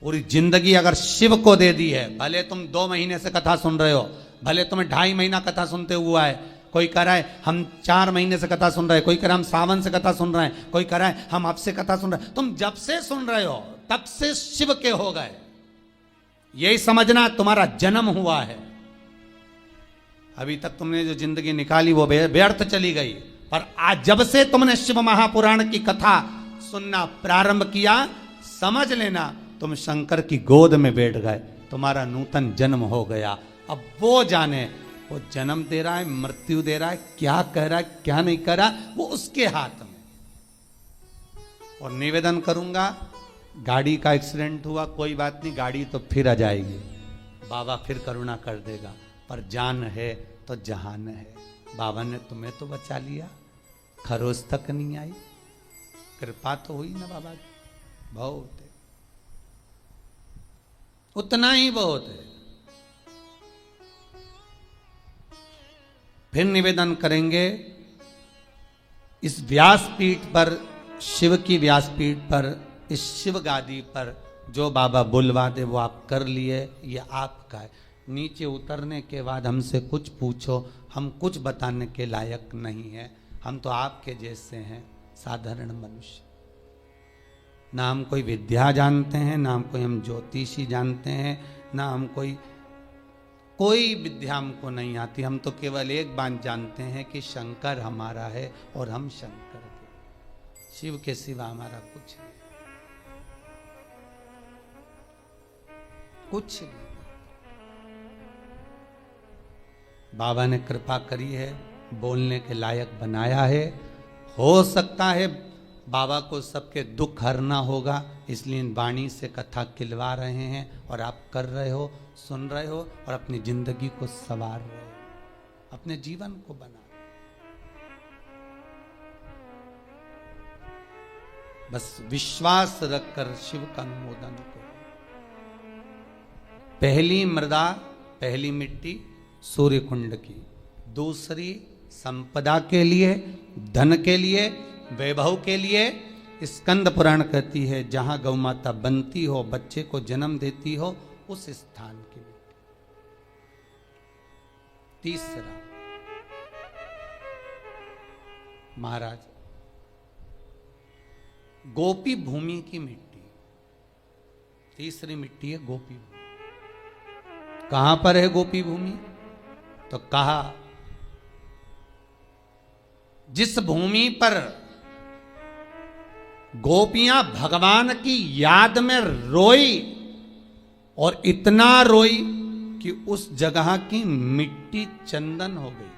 पूरी जिंदगी अगर शिव को दे दी है, भले तुम 2 महीने से कथा सुन रहे हो, भले तुम्हें 2.5 महीना कथा सुनते हुआ है, कोई कह रहा है हम 4 महीने से कथा सुन रहे हैं, कोई कह रहा है हम सावन से कथा सुन रहे हैं, कोई कह रहा है हम अब से कथा सुन रहे हैं, तुम जब से सुन रहे हो तब से शिव के हो गए, यही समझना तुम्हारा जन्म हुआ है। अभी तक तुमने जो जिंदगी निकाली वो व्यर्थ चली गई, पर आज जब से तुमने शिव महापुराण की कथा सुनना प्रारंभ किया, समझ लेना तुम शंकर की गोद में बैठ गए, तुम्हारा नूतन जन्म हो गया। अब वो जाने वो जन्म दे रहा है, मृत्यु दे रहा है, क्या कह रहा है क्या नहीं कह रहा, वो उसके हाथ में। और निवेदन करूंगा, गाड़ी का एक्सीडेंट हुआ कोई बात नहीं, गाड़ी तो फिर आ जाएगी, बाबा फिर करुणा कर देगा, पर जान है तो जहान है। बाबा ने तुम्हें तो बचा लिया, खरोच तक नहीं आई, कृपा तो हुई ना बाबा की, बहुत है, उतना ही बहुत है। फिर निवेदन करेंगे, इस व्यासपीठ पर, शिव की व्यासपीठ पर, इस शिव गादी पर जो बाबा बुलवा दे वो आप कर लिए, ये आपका है। नीचे उतरने के बाद हमसे कुछ पूछो, हम कुछ बताने के लायक नहीं है, हम तो आपके जैसे हैं, साधारण मनुष्य। ना हम कोई विद्या जानते हैं, ना हम कोई हम ज्योतिषी जानते हैं, ना हम कोई विद्या हमको नहीं आती, हम तो केवल एक बात जानते हैं कि शंकर हमारा है और हम शंकर के, शिव के सिवा हमारा कुछ नहीं, कुछ नहीं। बाबा ने कृपा करी है, बोलने के लायक बनाया है। हो सकता है बाबा को सबके दुख हरना होगा, इसलिए इन वाणी से कथा खिलवा रहे हैं, और आप कर रहे हो, सुन रहे हो, और अपनी जिंदगी को संवार रहे हो, अपने जीवन को बना रहे हो। बस विश्वास रखकर शिव का अनुमोदन करो। पहली मृदा, पहली मिट्टी सूर्य कुंड की, दूसरी संपदा के लिए, धन के लिए, वैभव के लिए। स्कंद पुराण कहती है जहां गौ माता बनती हो, बच्चे को जन्म देती हो, उस स्थान की मिट्टी। तीसरा महाराज गोपी भूमि की मिट्टी, तीसरी मिट्टी है गोपी भूमि। कहां पर है गोपी भूमि? तो कहा जिस भूमि पर गोपियां भगवान की याद में रोई, और इतना रोई कि उस जगह की मिट्टी चंदन हो गई।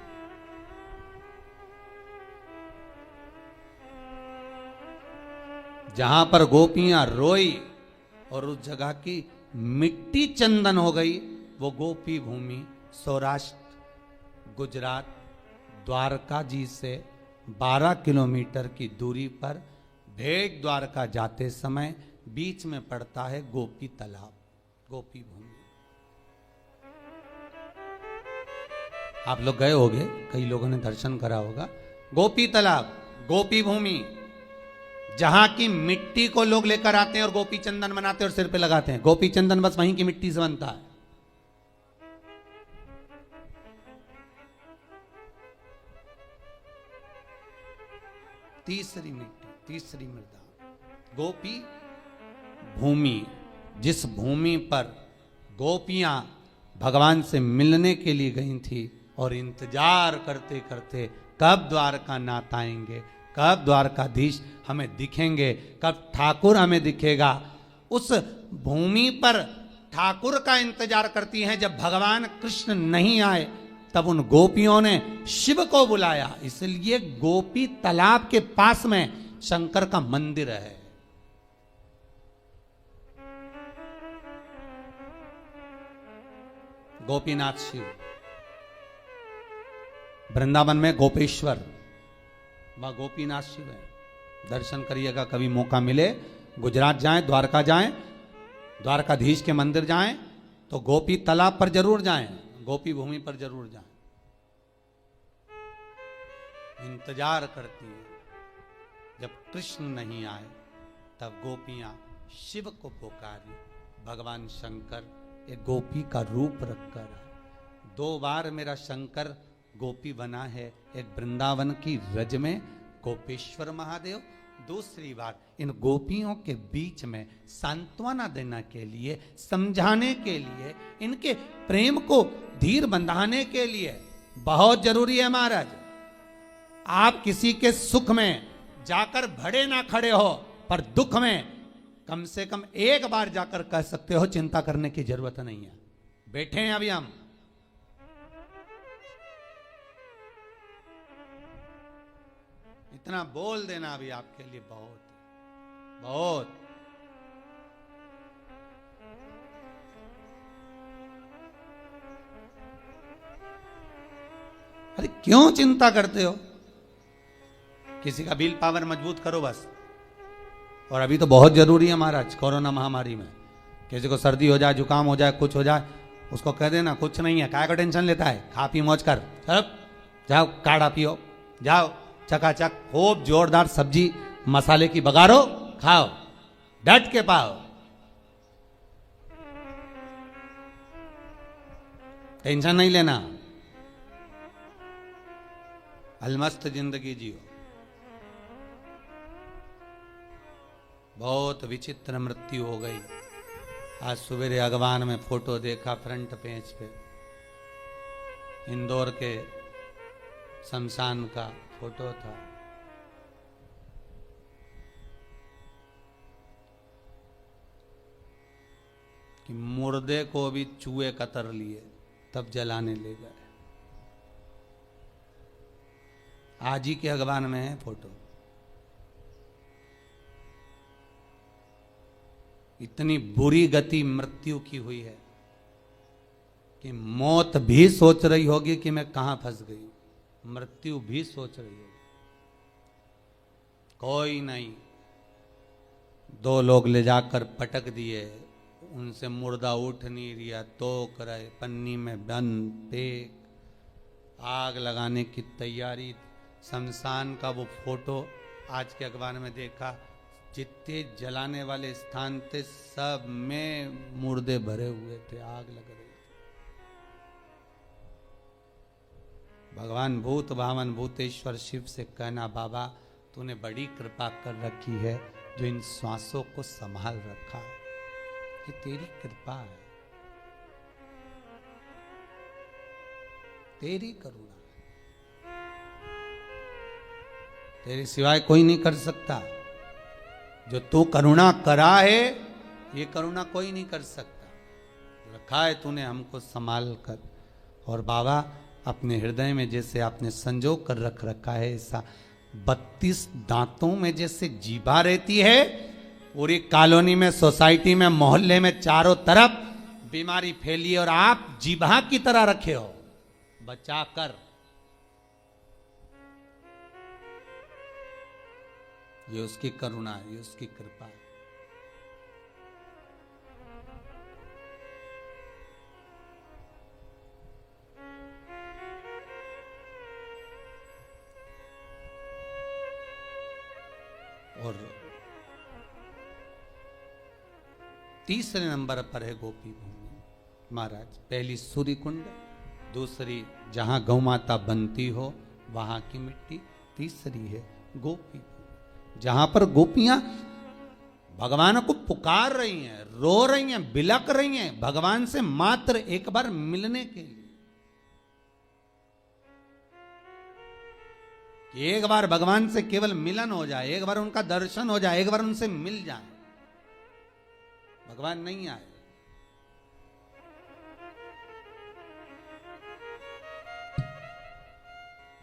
जहां पर गोपियां रोई और उस जगह की मिट्टी चंदन हो गई, वो गोपी भूमि सौराष्ट्र, गुजरात, द्वारका जी से 12 किलोमीटर की दूरी पर भेट द्वारका जाते समय बीच में पड़ता है गोपी तालाब, गोपी भूमि। आप लोग गए होंगे, कई लोगों ने दर्शन करा होगा। गोपी तालाब, गोपी भूमि, जहां की मिट्टी को लोग लेकर आते हैं और गोपी चंदन बनाते हैं और सिर पे लगाते हैं। गोपी चंदन बस वहीं की मिट्टी से बनता है। तीसरी मिट्टी, तीसरी मृदा, गोपी भूमि, जिस भूमि पर गोपियां भगवान से मिलने के लिए गई थी और इंतजार करते करते कब द्वारका नाथ आएंगे, कब द्वारकाधीश हमें दिखेंगे, कब ठाकुर हमें दिखेगा, उस भूमि पर ठाकुर का इंतजार करती हैं। जब भगवान कृष्ण नहीं आए तब उन गोपियों ने शिव को बुलाया, इसलिए गोपी तालाब के पास में शंकर का मंदिर है। गोपीनाथ शिव, वृंदावन में गोपेश्वर, वहां गोपीनाथ शिव है। दर्शन करिएगा कभी मौका मिले, गुजरात जाएं, द्वारका जाएं, द्वारकाधीश के मंदिर जाएं, तो गोपी तालाब पर जरूर जाएं, गोपी भूमि पर जरूर जाएं। इंतजार करती हैं, जब कृष्ण नहीं आए तब गोपियां शिव को पुकारी, भगवान शंकर एक गोपी का रूप रखकर है। 2 बार मेरा शंकर गोपी बना है, एक वृंदावन की रज में गोपेश्वर महादेव, दूसरी बार इन गोपियों के बीच में सांत्वना देने के लिए, समझाने के लिए, इनके प्रेम को धीर बंधाने के लिए। बहुत जरूरी है महाराज, आप किसी के सुख में जाकर भड़े ना खड़े हो, पर दुख में कम से कम एक बार जाकर कह सकते हो चिंता करने की जरूरत नहीं है, बैठे हैं अभी हम। इतना बोल देना अभी आपके लिए बहुत बहुत। अरे क्यों चिंता करते हो? किसी का बिल पावर मजबूत करो बस। और अभी तो बहुत जरूरी है महाराज, कोरोना महामारी में किसी को सर्दी हो जाए, जुकाम हो जाए, कुछ हो जाए, उसको कह देना कुछ नहीं है, काय का टेंशन लेता है, खा पी मौज कर, चलो जाओ काढ़ा पियो, जाओ चकाचक खूब जोरदार सब्जी मसाले की बघारो, खाओ, डट के पाओ, टेंशन नहीं लेना, अलमस्त जिंदगी जियो। बहुत विचित्र मृत्यु हो गई। आज सवेरे अखबार में फोटो देखा, फ्रंट पेज पे इंदौर के शमशान का फोटो था। कि मुर्दे को भी चूहे कतर लिए तब जलाने ले गए। आज ही के अखबार में है फोटो। इतनी बुरी गति मृत्यु की हुई है कि मौत भी सोच रही होगी कि मैं कहां फंस गई, मृत्यु भी सोच रही होगी। कोई नहीं, 2 लोग ले जाकर पटक दिए, उनसे मुर्दा उठ नहीं रिया, तोक रहे, पन्नी में बंद, फेंक, आग लगाने की तैयारी। शमशान का वो फोटो आज के अखबार में देखा, जितने जलाने वाले स्थान थे सब में मुर्दे भरे हुए थे, आग लग रही थी। भगवान भूत भावन भूतेश्वर शिव से कहना, बाबा तूने बड़ी कृपा कर रखी है जो इन श्वासों को संभाल रखा है, ये तेरी कृपा है, तेरी करुणा, तेरे सिवाय कोई नहीं कर सकता। जो तू करुणा करा है, ये करुणा कोई नहीं कर सकता। रखा है तूने हमको संभाल कर। और बाबा अपने हृदय में जैसे आपने संजो कर रख रखा है, ऐसा 32 दांतों में जैसे जीभा रहती है, पूरी कॉलोनी में, सोसाइटी में, मोहल्ले में चारों तरफ बीमारी फैली और आप जीभा की तरह रखे हो बचा कर। ये उसकी करुणा है, ये उसकी कृपा है। और तीसरे नंबर पर है गोपी भूमि महाराज। पहली सूर्य कुंड, दूसरी जहां गौ माता बनती हो वहां की मिट्टी, तीसरी है गोपी भूमि, जहां पर गोपियां भगवान को पुकार रही हैं, रो रही हैं, बिलक रही हैं भगवान से मात्र एक बार मिलने के लिए। एक बार भगवान से केवल मिलन हो जाए, एक बार उनका दर्शन हो जाए, एक बार उनसे मिल जाए। भगवान नहीं आए,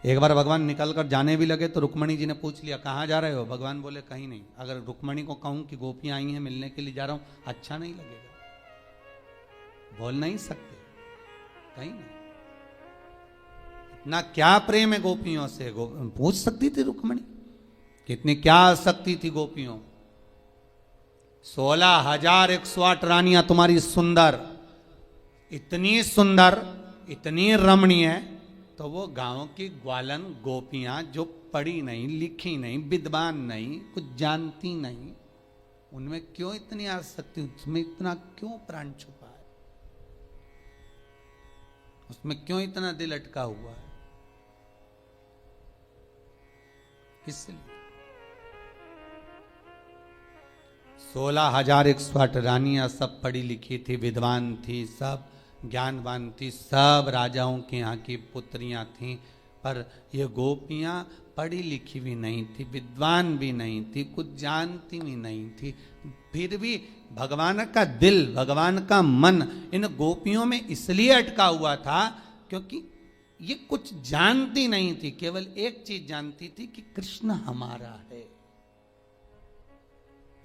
एक बार भगवान निकलकर जाने भी लगे तो रुक्मणी जी ने पूछ लिया कहाँ जा रहे हो? भगवान बोले कहीं नहीं। अगर रुक्मणी को कहूं कि गोपियां आई हैं मिलने के लिए जा रहा हूं, अच्छा नहीं लगेगा, बोल नहीं सकते, कहीं नहीं। इतना क्या प्रेम है गोपियों से, पूछ सकती थी रुक्मणी, कितनी क्या आसक्ति थी गोपियों। 16,108 रानियां तुम्हारी सुंदर, इतनी सुंदर, इतनी रमणीय, तो वो गांव की ग्वालन गोपियां जो पढ़ी नहीं, लिखी नहीं, विद्वान नहीं, कुछ जानती नहीं, उनमें क्यों इतनी आसक्ति, उसमें इतना क्यों प्राण छुपा है, उसमें क्यों इतना दिल अटका हुआ है? इसलिए 16,108 रानियां सब पढ़ी लिखी थी, विद्वान थी, सब ज्ञानवान थी, सब राजाओं के यहाँ की पुत्रियां थीं, पर ये गोपियां पढ़ी लिखी भी नहीं थी, विद्वान भी नहीं थी, कुछ जानती भी नहीं थी, फिर भी भगवान का दिल, भगवान का मन इन गोपियों में इसलिए अटका हुआ था क्योंकि ये कुछ जानती नहीं थी, केवल एक चीज जानती थी कि कृष्ण हमारा है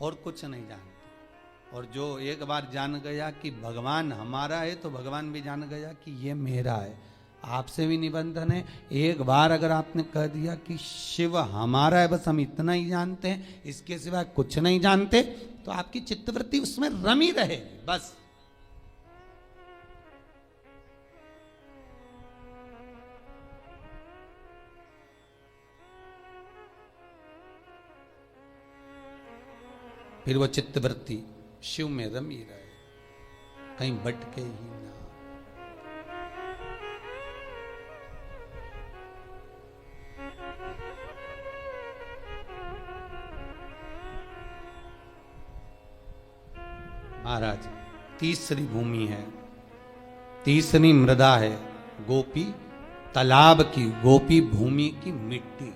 और कुछ नहीं जानती। और जो एक बार जान गया कि भगवान हमारा है तो भगवान भी जान गया कि ये मेरा है। आपसे भी निबंधन है, एक बार अगर आपने कह दिया कि शिव हमारा है, बस हम इतना ही जानते हैं, इसके सिवा कुछ नहीं जानते, तो आपकी चित्तवृत्ति उसमें रमी रहेगी बस। फिर वो चित्तवृत्ति शिव में रमी रहे, कहीं भटके ही ना। महाराज तीसरी भूमि है, तीसरी मृदा है, गोपी तालाब की, गोपी भूमि की मिट्टी,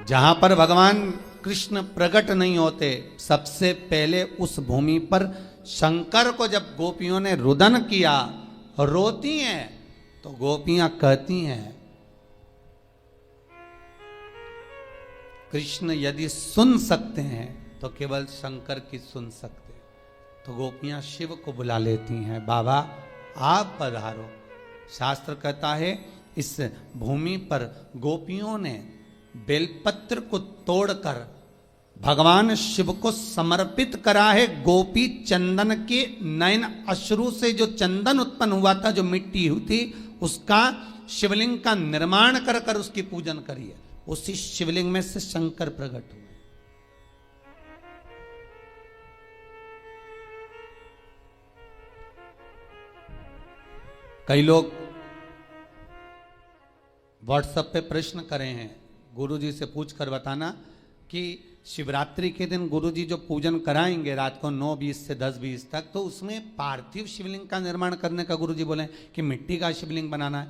जहां पर भगवान कृष्ण प्रकट नहीं होते। सबसे पहले उस भूमि पर शंकर को जब गोपियों ने रुदन किया, रोती हैं, तो गोपियां कहती हैं कृष्ण यदि सुन सकते हैं तो केवल शंकर की सुन सकते। तो गोपियां शिव को बुला लेती हैं, बाबा आप पधारो। शास्त्र कहता है इस भूमि पर गोपियों ने बेलपत्र को तोड़कर भगवान शिव को समर्पित करा है। गोपी चंदन के नयन अश्रु से जो चंदन उत्पन्न हुआ था, जो मिट्टी हुई थी, उसका शिवलिंग का निर्माण कर कर उसकी पूजन करी है। उसी शिवलिंग में से शंकर प्रकट हुए। कई लोग व्हाट्सएप पे प्रश्न करे हैं, गुरुजी से पूछ कर बताना कि शिवरात्रि के दिन गुरुजी जो पूजन कराएंगे रात को 9:20 से 10:20 तक, तो उसमें पार्थिव शिवलिंग का निर्माण करने का गुरुजी बोले कि मिट्टी का शिवलिंग बनाना है,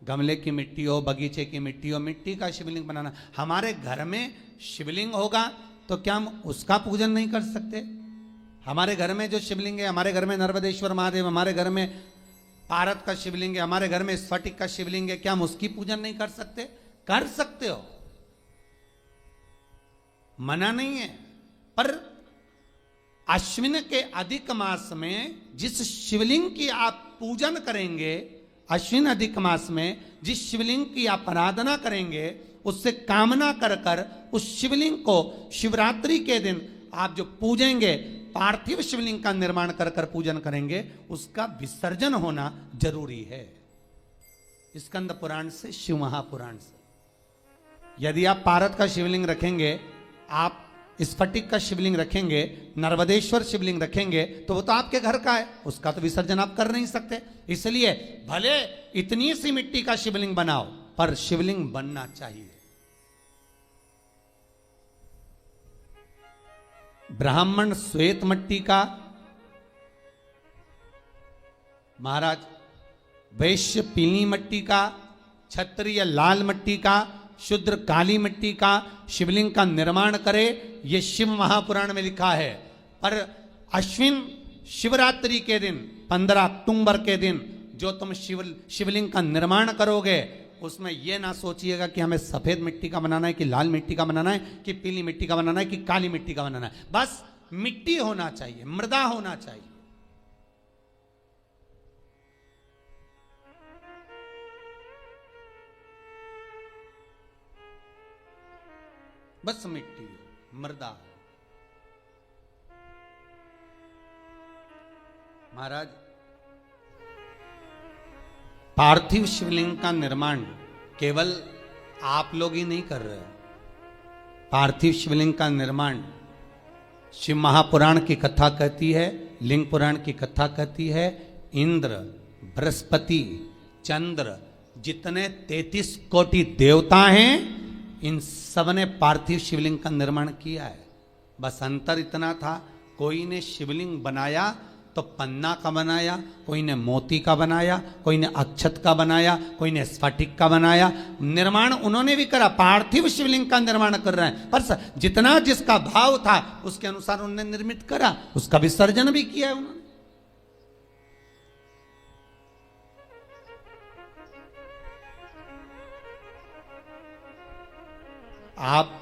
गमले की मिट्टी हो, बगीचे की मिट्टी हो, मिट्टी का शिवलिंग बनाना। हमारे घर में शिवलिंग होगा तो क्या हम उसका पूजन नहीं कर सकते? हमारे घर में जो शिवलिंग है, हमारे घर में नर्मदेश्वर महादेव, हमारे घर में पारत का शिवलिंग है, हमारे घर में स्फटिक का शिवलिंग है, क्या हम उसकी पूजन नहीं कर सकते? कर सकते हो, मना नहीं है। पर अश्विन के अधिक मास में जिस शिवलिंग की आप पूजन करेंगे, अश्विन अधिक मास में जिस शिवलिंग की आप आराधना करेंगे, उससे कामना कर कर उस शिवलिंग को शिवरात्रि के दिन आप जो पूजेंगे, पार्थिव शिवलिंग का निर्माण कर कर पूजन करेंगे, उसका विसर्जन होना जरूरी है। स्कंद पुराण से, शिव महापुराण से। यदि आप पारत का शिवलिंग रखेंगे, आप स्फटिक का शिवलिंग रखेंगे, नर्मदेश्वर शिवलिंग रखेंगे, तो वो तो आपके घर का है, उसका तो विसर्जन आप कर नहीं सकते। इसलिए भले इतनी सी मिट्टी का शिवलिंग बनाओ, पर शिवलिंग बनना चाहिए। ब्राह्मण श्वेत मिट्टी का, महाराज वैश्य पीली मिट्टी का, क्षत्रिय लाल मिट्टी का, शूद्र काली मिट्टी का शिवलिंग का निर्माण करे, ये शिव महापुराण में लिखा है। पर अश्विन शिवरात्रि के दिन 15 अक्टूबर के दिन जो तुम शिवलिंग का निर्माण करोगे, उसमें यह ना सोचिएगा कि हमें सफेद मिट्टी का बनाना है, कि लाल मिट्टी का बनाना है, कि पीली मिट्टी का बनाना है, कि काली मिट्टी का बनाना है। बस मिट्टी होना चाहिए, मृदा होना चाहिए। बस मिट्टी हो, मृदा हो। महाराज पार्थिव शिवलिंग का निर्माण केवल आप लोग ही नहीं कर रहे हो, पार्थिव शिवलिंग का निर्माण शिव महापुराण की कथा कहती है, लिंग पुराण की कथा कहती है। इंद्र, बृहस्पति, चंद्र, जितने 33 कोटि देवता हैं, इन सब ने पार्थिव शिवलिंग का निर्माण किया है। बस अंतर इतना था, कोई ने शिवलिंग बनाया तो पन्ना का बनाया, कोई ने मोती का बनाया, कोई ने अक्षत का बनाया, कोई ने स्फटिक का बनाया। निर्माण उन्होंने भी करा, पार्थिव शिवलिंग का निर्माण कर रहे हैं, पर जितना जिसका भाव था उसके अनुसार उन्होंने निर्मित करा, उसका विसर्जन भी किया है उन्होंने। आप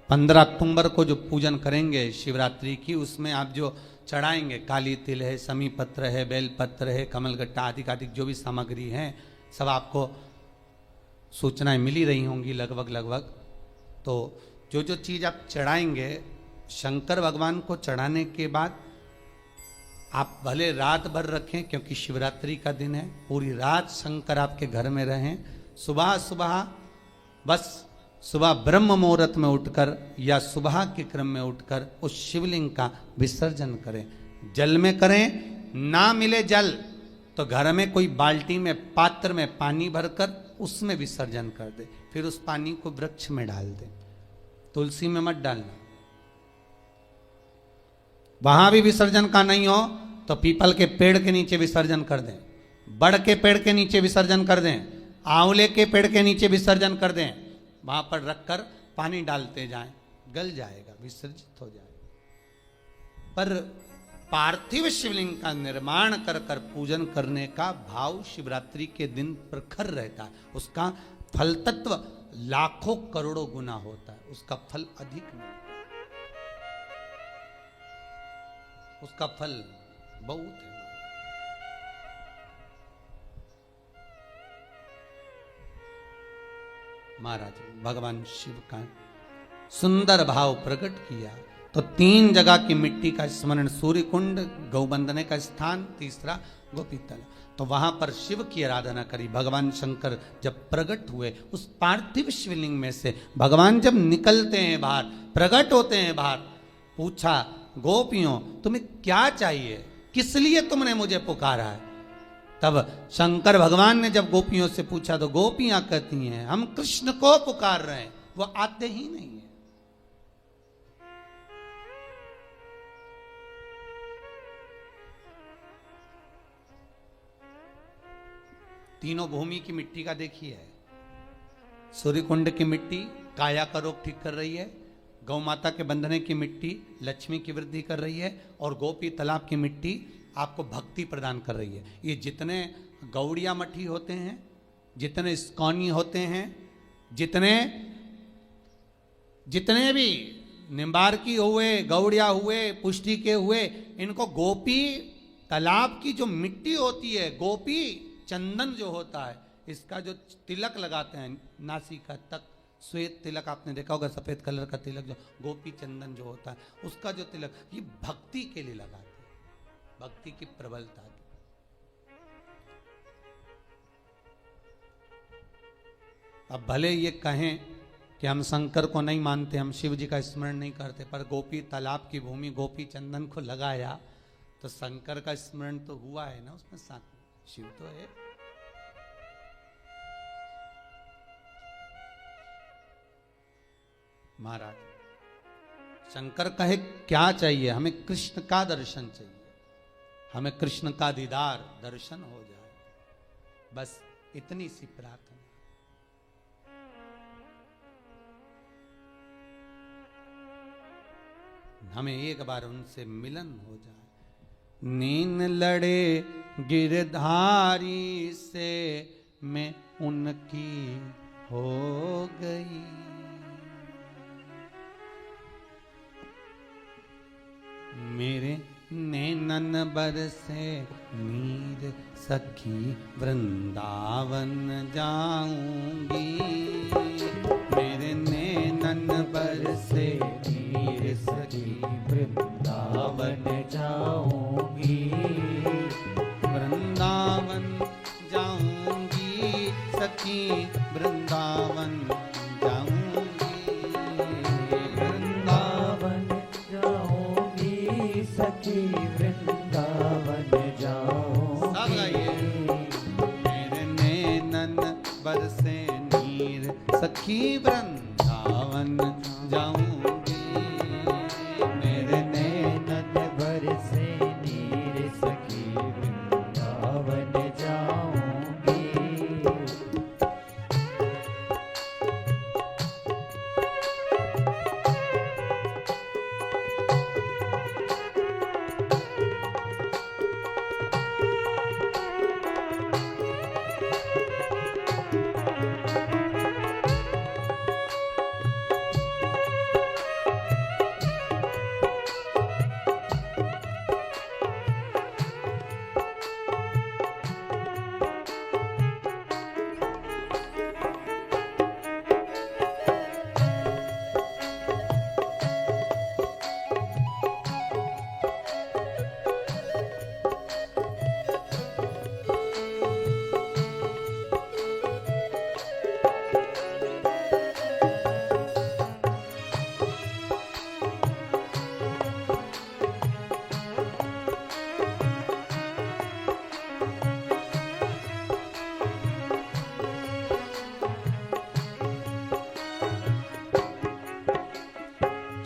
15 अक्टूबर को जो पूजन करेंगे शिवरात्रि की, उसमें आप जो चढ़ाएंगे, काली तिल है, समी पत्र है, बेल पत्र है, कमलगट्टा आदि आदि जो भी सामग्री है, सब आपको सूचनाएं मिली रही होंगी लगभग। तो जो जो चीज़ आप चढ़ाएंगे शंकर भगवान को चढ़ाने के बाद आप भले रात भर रखें, क्योंकि शिवरात्रि का दिन है, पूरी रात शंकर आपके घर में रहें। सुबह ब्रह्म मुहूर्त में उठकर या सुबह के क्रम में उठकर उस शिवलिंग का विसर्जन करें। जल में करें, ना मिले जल तो घर में कोई बाल्टी में, पात्र में पानी भरकर उसमें विसर्जन कर दे, फिर उस पानी को वृक्ष में डाल दे, तुलसी में मत डालना। वहां भी विसर्जन का नहीं हो तो पीपल के पेड़ के नीचे विसर्जन कर दें, बड़ के पेड़ के नीचे विसर्जन कर दें, आंवले के पेड़ के नीचे विसर्जन कर दें। वहां पर रखकर पानी डालते जाएं, गल जाएगा, विसर्जित हो जाएगा। पर पार्थिव शिवलिंग का निर्माण कर कर पूजन करने का भाव शिवरात्रि के दिन प्रखर रहता है। उसका फल तत्व लाखों करोड़ों गुना होता है, उसका फल अधिक नहीं, उसका फल बहुत है। महाराज भगवान शिव का सुंदर भाव प्रकट किया तो 3 जगह की मिट्टी का स्मरण, सूर्य कुंड, गौबंदने का स्थान, तीसरा गोपीतल। तो वहां पर शिव की आराधना करी। भगवान शंकर जब प्रकट हुए उस पार्थिव शिवलिंग में से, भगवान जब निकलते हैं बाहर, प्रकट होते हैं बाहर, पूछा गोपियों तुम्हें क्या चाहिए, किस लिए तुमने मुझे पुकारा है। तब शंकर भगवान ने जब गोपियों से पूछा तो गोपियां कहती हैं हम कृष्ण को पुकार रहे हैं, वो आते ही नहीं है। तीनों भूमि की मिट्टी का देखिए, सूर्य कुंड की मिट्टी काया का रोग ठीक कर रही है, गौ माता के बंधने की मिट्टी लक्ष्मी की वृद्धि कर रही है, और गोपी तालाब की मिट्टी आपको भक्ति प्रदान कर रही है। ये जितने गौड़िया मठी होते हैं, जितने इस्कॉनी होते हैं, जितने भी निम्बारकी हुए, गौड़िया हुए, पुष्टि के हुए, इनको गोपी तालाब की जो मिट्टी होती है, गोपी चंदन जो होता है, इसका जो तिलक लगाते हैं नासिका तक, श्वेत तिलक आपने देखा होगा, सफेद कलर का तिलक जो गोपी चंदन जो होता है, उसका जो तिलक, ये भक्ति के लिए लगाते हैं, भक्ति की प्रबलता की। अब भले ये कहें कि हम शंकर को नहीं मानते, हम शिव जी का स्मरण नहीं करते, पर गोपी तालाब की भूमि गोपी चंदन को लगाया तो शंकर का स्मरण तो हुआ है ना, उसमें साथ शिव तो है। महाराज शंकर कहे क्या चाहिए, हमें कृष्ण का दर्शन चाहिए, हमें कृष्ण का दीदार दर्शन हो जाए, बस इतनी सी प्रार्थना। हमें एक बार उनसे मिलन हो जाए। नीन लड़े गिरधारी से मैं उनकी हो गई, मेरे नैनन बरसे नीर सखी वृंदावन जाऊंगी, मेरे नैनन बरसे नीर सखी वृंदावन जाऊंगी, वृंदावन जाऊंगी सखी वृंदावन जाऊंगी। सखी वृंदावन जाऊंगी। मेरे नैनन बरसे नीर सखी वृंदावन जाऊंगी।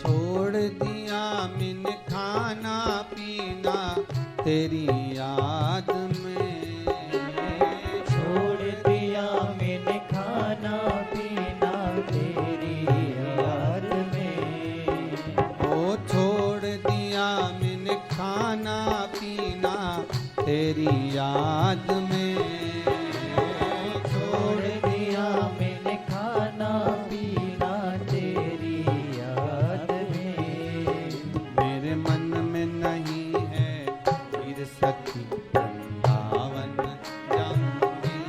छोड़ दिया मैंने खाना पीना तेरी याद में। छोड़ दिया मैंने खाना पीना तेरी याद में। ओ छोड़ दिया मैंने खाना पीना तेरी याद में। छोड़ दिया मैंने खाना पीना तेरी याद में। मेरे मन में नहीं है फिर सखी वृंदावन जाऊंगी।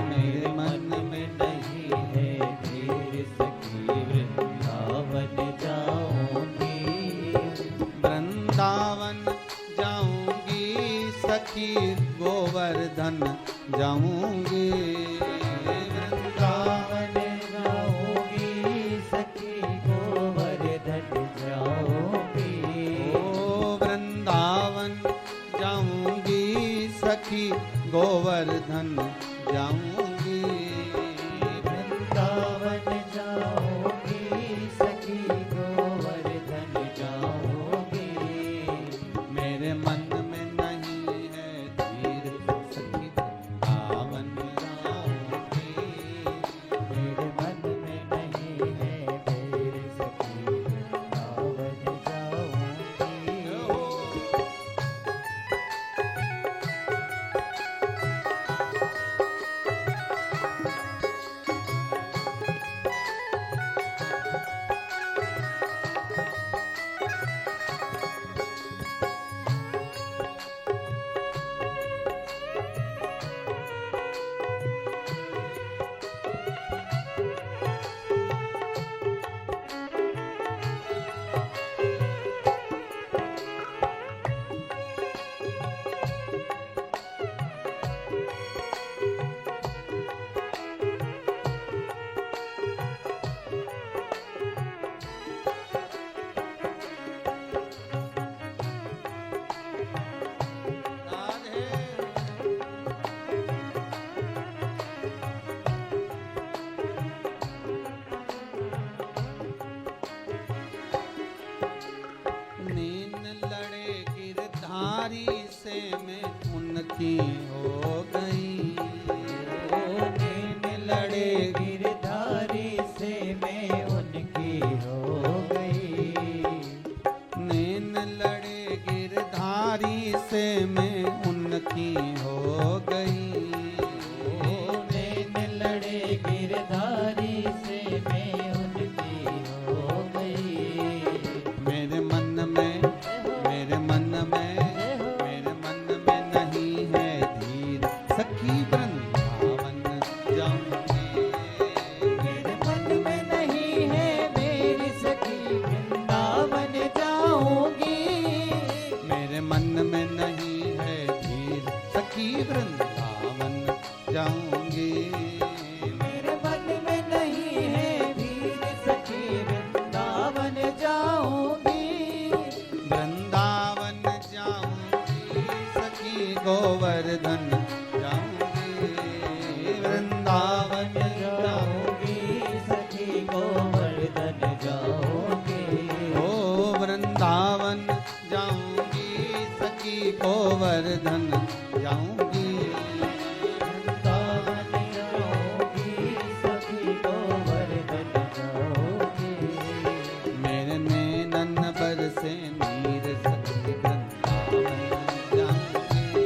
मेरे मन में नहीं है फिर सखी वृंदावन जाऊंगी। वृंदावन जाऊंगी सखी गोवर्धन जाऊंगी। वृंदावन जाऊंगी सखी गोवर्धन जाऊंगी। ओ वृंदावन जाऊंगी सखी गोवर्धन जाऊंगी। वृंदावन जाऊंगी सखी गोवर्धन जाऊंगी। मेरे मन में नहीं है धीर सखी वृंदावन जाऊंगी। मेरे मन में नहीं है फिर सखी वृंदावन जाऊंगी। नीन लड़े गिरधारी से मैं उनकी हो गई। नैन लड़े गिरधारी से मैं उनकी हो गई। नैन लड़े गिरधारी से मैं उनकी हो गई। नैन लड़े गिरधारी से मैं उनकी हो गई। मेरे मन में मेरे मन में मेरे मन में नहीं है धीर सखी वृंदावन जाऊंगी। मेरे मन में नहीं है मेरी सखी वृंदावन जाऊंगी। मेरे मन में नहीं है धीर सखी वृंदावन जाऊंगी। मेरे मन में नहीं है वीर सखी वृंदावन जाऊंगी। वृंदावन जाऊंगी सखी गोवर्धन जाऊंगी। वृंदावन जाऊंगी जाऊंगी। वृंदावन जाऊंगी, सखी गोवर्धन जाऊंगी। मेरे नैनन बरसे नीर सखी वृंदावन जाऊंगी।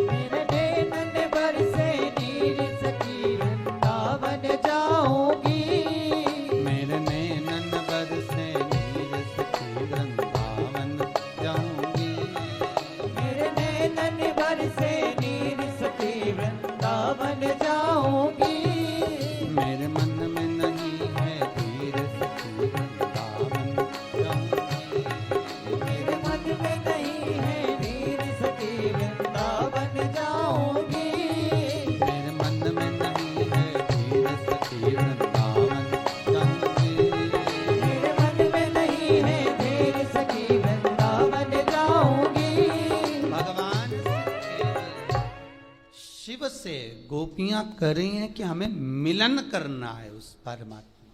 मेरे नैनन बरसे नीर सखी वृंदावन जाऊंगी। मेरे नैनन बरसे नीर सखी वृंदावन जाऊंगी। मेरे नैनन बरसे नीर सखी वृंदावन जाऊंगी। मेरे मन में नहीं है धीर सखी वृंदावन जाऊंगी। मेरे मन में नहीं है नीर सखी वृंदावन जाऊंगी। मेरे मन में नहीं है धीर सखी वृंदावन जाऊंगी। मेरे मन में नहीं है धीर सखी वृंदावन जाऊंगी। भगवान शिव से गोपियां कर रही हैं कि हमें मिलन करना है उस परमात्मा,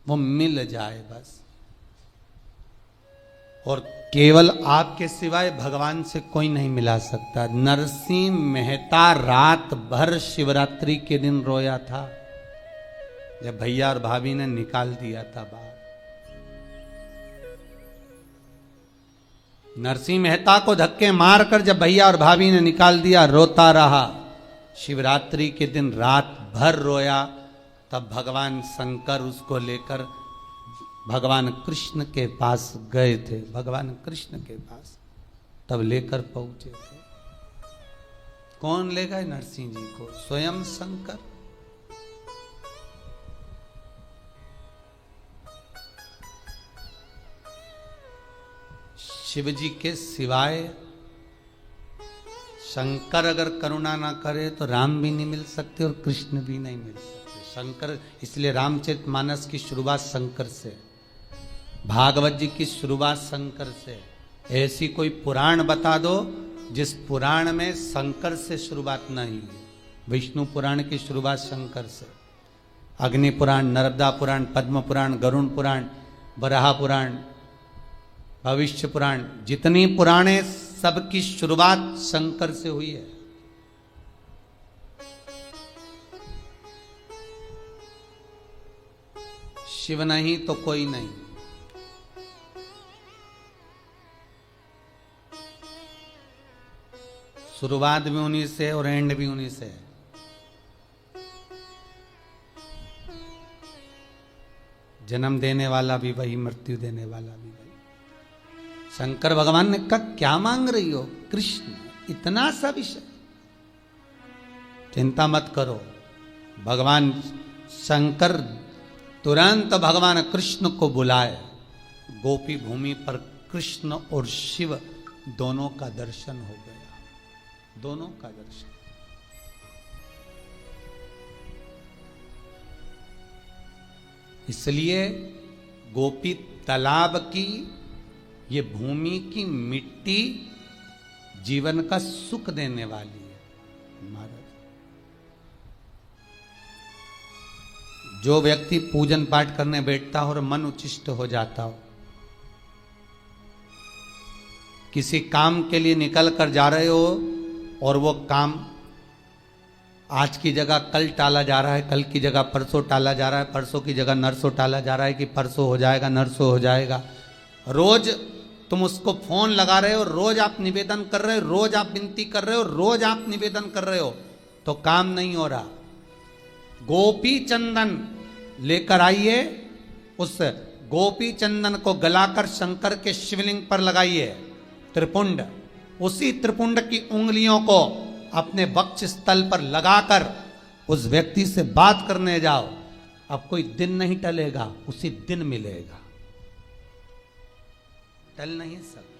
वो मिल जाए बस। और केवल आपके सिवाय भगवान से कोई नहीं मिला सकता। नरसिंह मेहता रात भर शिवरात्रि के दिन रोया था जब भैया और भाभी ने निकाल दिया था बाहर। नरसिंह मेहता को धक्के मारकर जब भैया और भाभी ने निकाल दिया, रोता रहा। शिवरात्रि के दिन रात भर रोया। तब भगवान शंकर उसको लेकर भगवान कृष्ण के पास गए थे। भगवान कृष्ण के पास तब लेकर पहुंचे थे। कौन ले गए नरसिंह जी को? स्वयं शंकर। शिव जी के सिवाय शंकर अगर करुणा ना करे तो राम भी नहीं मिल सकते और कृष्ण भी नहीं मिल सकते। शंकर, इसलिए रामचरितमानस की शुरुआत शंकर से, भागवत जी की शुरुआत शंकर से। ऐसी कोई पुराण बता दो जिस पुराण में शंकर से शुरुआत नहीं हुई। विष्णु पुराण की शुरुआत शंकर से, अग्नि पुराण, नर्मदा पुराण, पद्म पुराण, गरुण पुराण, बराह पुराण, भविष्य पुराण, जितनी पुराणे सबकी शुरुआत शंकर से हुई है। शिव नहीं तो कोई नहीं। शुरुआत भी उन्हीं से और एंड भी उन्हीं से है। जन्म देने वाला भी वही, मृत्यु देने वाला भी वही। शंकर भगवान ने कहा क्या मांग रही हो? कृष्ण, इतना सा विषय, चिंता मत करो। भगवान शंकर तुरंत भगवान कृष्ण को बुलाए। गोपी भूमि पर कृष्ण और शिव दोनों का दर्शन हो गया। दोनों का दर्शन। इसलिए गोपी तालाब की, ये भूमि की मिट्टी जीवन का सुख देने वाली है। महाराज, जो व्यक्ति पूजन पाठ करने बैठता हो और मन उच्छिष्ट हो जाता हो, किसी काम के लिए निकल कर जा रहे हो और वो काम आज की जगह कल टाला जा रहा है, कल की जगह परसों टाला जा रहा है, परसों की जगह नरसों टाला जा रहा है कि परसों हो जाएगा, नरसों हो जाएगा। रोज तुम उसको फोन लगा रहे हो, रोज आप निवेदन कर रहे हो, रोज आप विनती कर रहे हो, रोज आप निवेदन कर रहे हो, तो काम नहीं हो रहा। गोपी चंदन लेकर आइए, उस गोपी चंदन को गलाकर शंकर के शिवलिंग पर लगाइए। त्रिपुंड, उसी त्रिपुंड की उंगलियों को अपने वक्ष स्थल पर लगाकर उस व्यक्ति से बात करने जाओ। अब कोई दिन नहीं टलेगा, उसी दिन मिलेगा। टल नहीं सकता।